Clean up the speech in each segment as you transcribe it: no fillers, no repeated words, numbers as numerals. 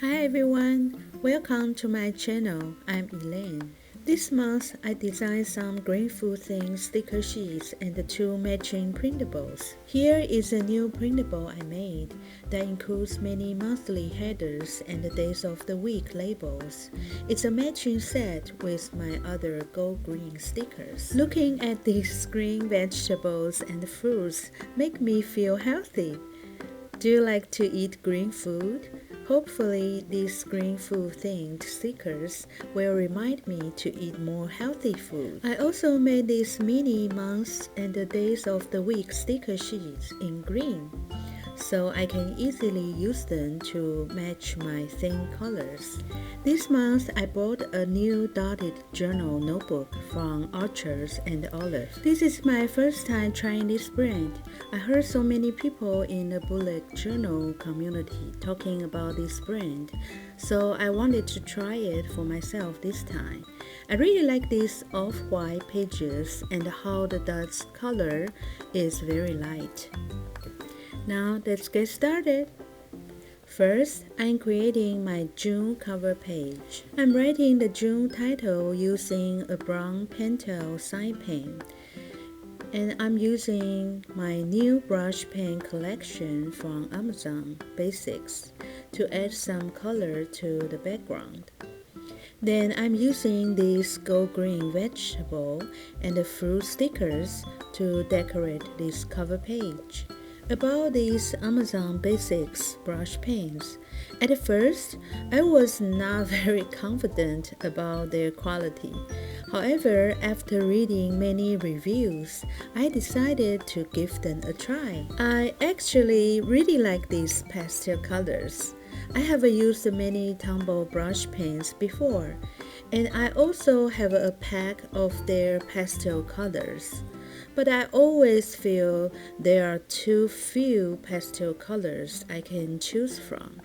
Hi everyone, welcome to my channel. I'm Elaine. This month I designed some green food themed sticker sheets and the two matching printables. Here is a new printable I made that includes many monthly headers and the days of the week labels. It's a matching set with my other gold green stickers. Looking at these green vegetables and fruits make me feel healthy. Do you like to eat green food? Hopefully, these green food themed stickers will remind me to eat more healthy food. I also made these mini months and the days of the week sticker sheets in green, so I can easily use them to match my theme colors. This month I bought a new dotted journal notebook from Orchards and Olive. This is my first time trying this brand. I heard so many people in the bullet journal community talking about this brand, so I wanted to try it for myself this time. I really like these off-white pages and how the dots color is very light. Now let's get started. First, I'm creating my June cover page. I'm writing the June title using a brown Pastel side pen. And I'm using my new brush pen collection from Amazon Basics to add some color to the background. Then I'm using these gold green vegetable and the fruit stickers to decorate this cover page. About these Amazon Basics brush pens, at first I was not very confident about their quality. However, after reading many reviews, I decided to give them a try. I actually really like these pastel colors. I have used many tumble brush pens before, and I also have a pack of their pastel colors. But I always feel there are too few pastel colors I can choose from,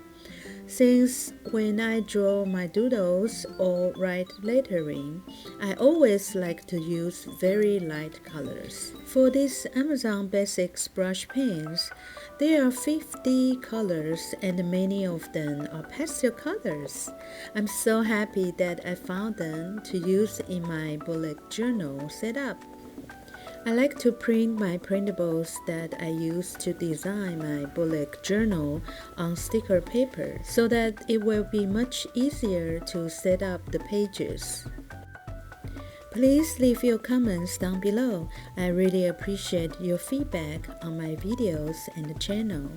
since when I draw my doodles or write lettering, I always like to use very light colors. For these Amazon Basics brush pens, there are 50 colors and many of them are pastel colors. I'm so happy that I found them to use in my bullet journal setup. I like to print my printables that I use to design my bullet journal on sticker paper so that it will be much easier to set up the pages. Please leave your comments down below. I really appreciate your feedback on my videos and the channel.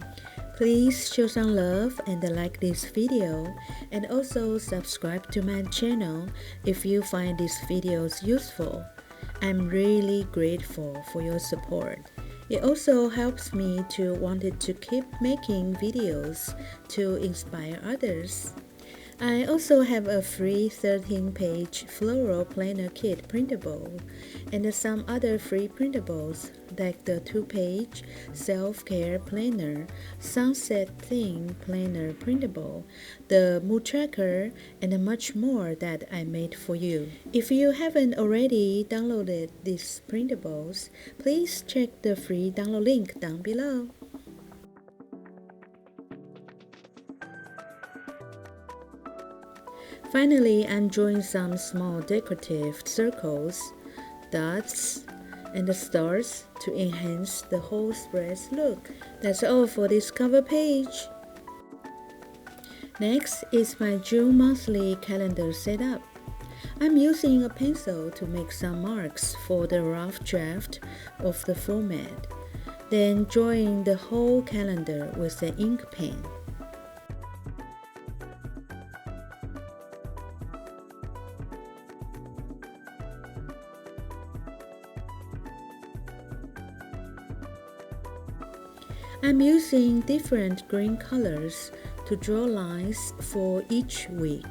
Please show some love and like this video, and also subscribe to my channel if you find these videos useful. I'm really grateful for your support. It also helps me to wanted to keep making videos to inspire others. I also have a free 13-page floral planner kit printable and some other free printables like the 2-page self-care planner, sunset theme planner printable, the mood tracker, and much more that I made for you. If you haven't already downloaded these printables, please check the free download link down below. Finally, I'm drawing some small decorative circles, dots, and the stars to enhance the whole spread's look. That's all for this cover page. Next is my June monthly calendar setup. I'm using a pencil to make some marks for the rough draft of the format, then drawing the whole calendar with an ink pen. I'm using different green colors to draw lines for each week.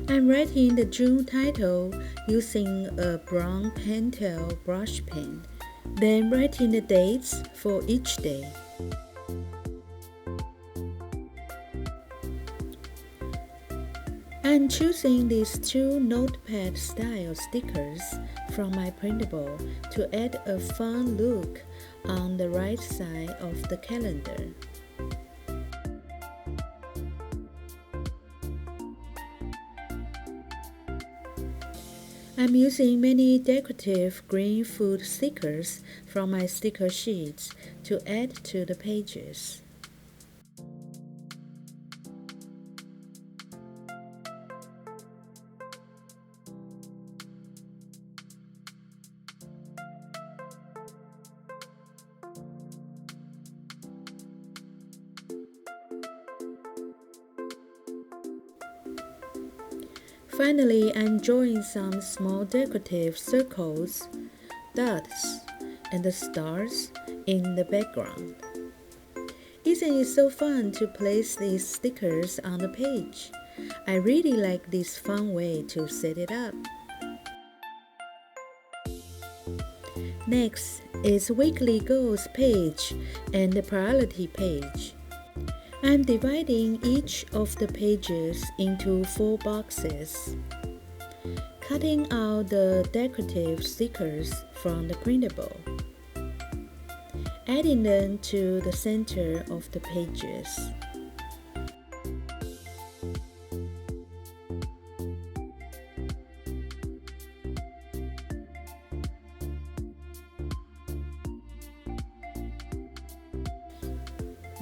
I'm writing the June title using a brown Pastel brush pen, then writing the dates for each day. I'm choosing these two notepad style stickers from my Printable to add a fun look on the right side of the calendar. I'm using many decorative green food stickers from my sticker sheets to add to the pages. Finally, I'm drawing some small decorative circles, dots, and the stars in the background. Isn't it so fun to place these stickers on the page? I really like this fun way to set it up. Next is weekly goals page and the priority page. I'm dividing each of the pages into 4 boxes, cutting out the decorative stickers from the Printable, adding them to the center of the pages.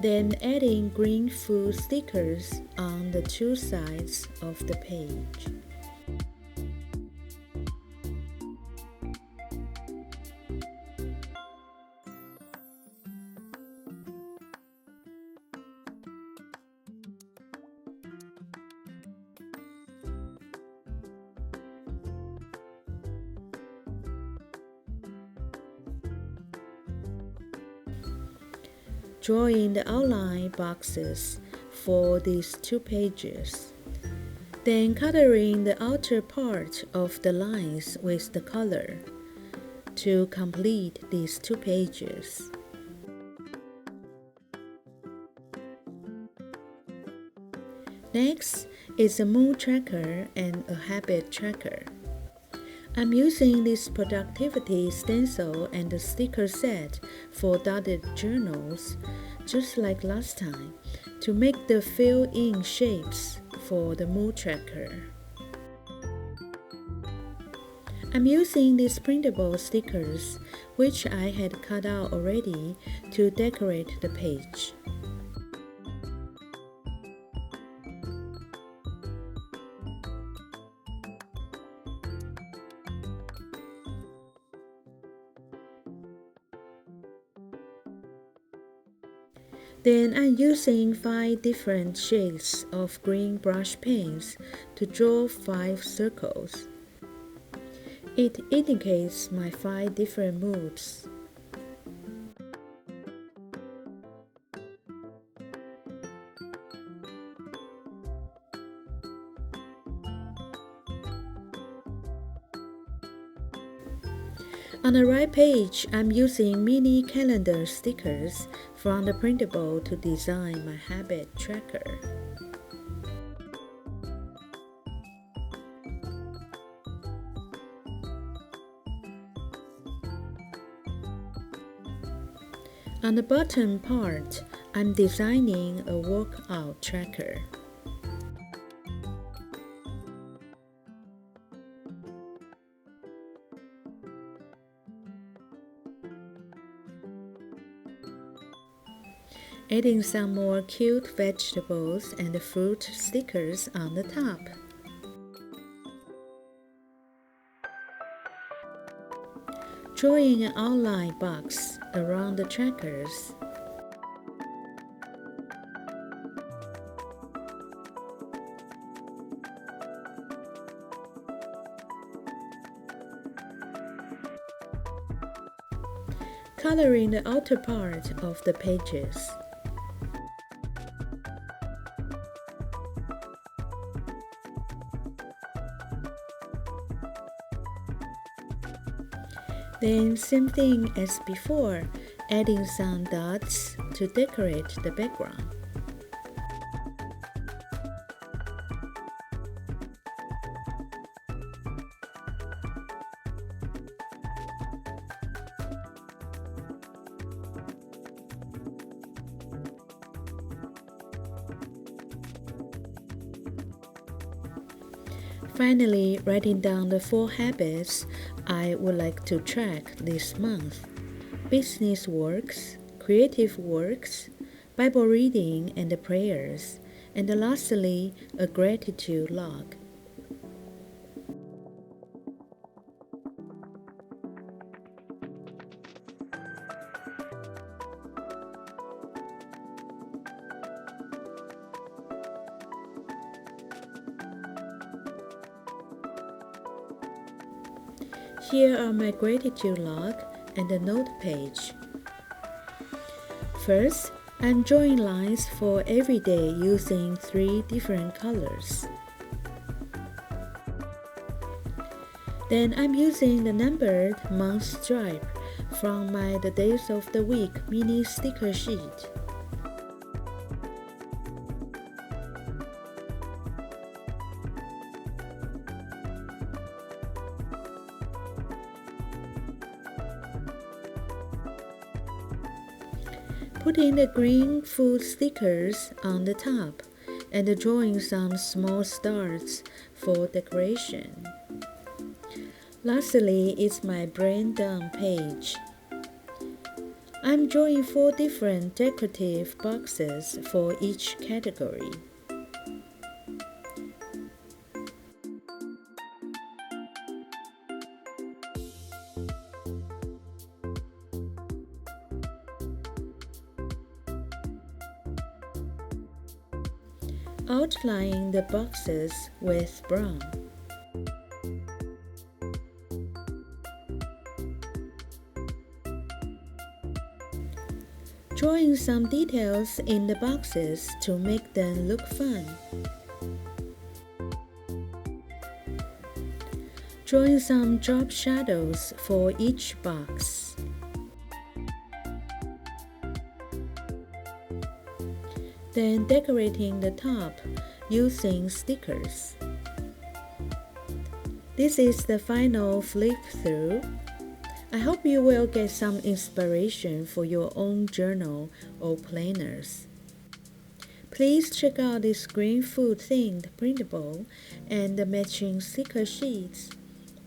Then adding green food stickers on the 2 sides of the page. Drawing the outline boxes for these 2 pages, then coloring the outer part of the lines with the color to complete these 2 pages. Next is a mood tracker and a habit tracker. I'm using this productivity stencil and the sticker set for dotted journals, just like last time, to make the fill-in shapes for the mood tracker. I'm using these printable stickers, which I had cut out already, to decorate the page. Then I'm using 5 different shades of green brush pens to draw 5 circles. It indicates my 5 different moods. On the right page, I'm using mini calendar stickers from the Printable to design my habit tracker. On the bottom part, I'm designing a workout tracker. Adding some more cute vegetables and fruit stickers on the top. Drawing an outline box around the trackers. Coloring the outer part of the pages. Then same thing as before, adding some dots to decorate the background. Finally, writing down the 4 habits I would like to track this month: business works, creative works, Bible reading and prayers, and lastly, a gratitude log. Here are my gratitude log and the note page. First, I'm drawing lines for every day using 3 different colors. Then I'm using the numbered month stripe from my The Days of the Week mini sticker sheet. Putting the green food stickers on the top and drawing some small stars for decoration. Lastly is my brain dump page. I'm drawing 4 different decorative boxes for each category. Outlining the boxes with brown. Drawing some details in the boxes to make them look fun. Drawing some drop shadows for each box. Then decorating the top using stickers. This is the final flip through. I hope you will get some inspiration for your own journal or planners. Please check out this green food themed printable and the matching sticker sheets.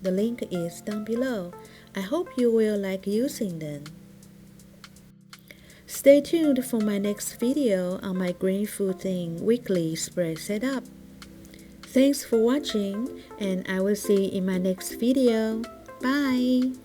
The link is down below. I hope you will like using them. Stay tuned for my next video on my green food theme weekly spread setup. Thanks for watching, and I will see you in my next video. Bye!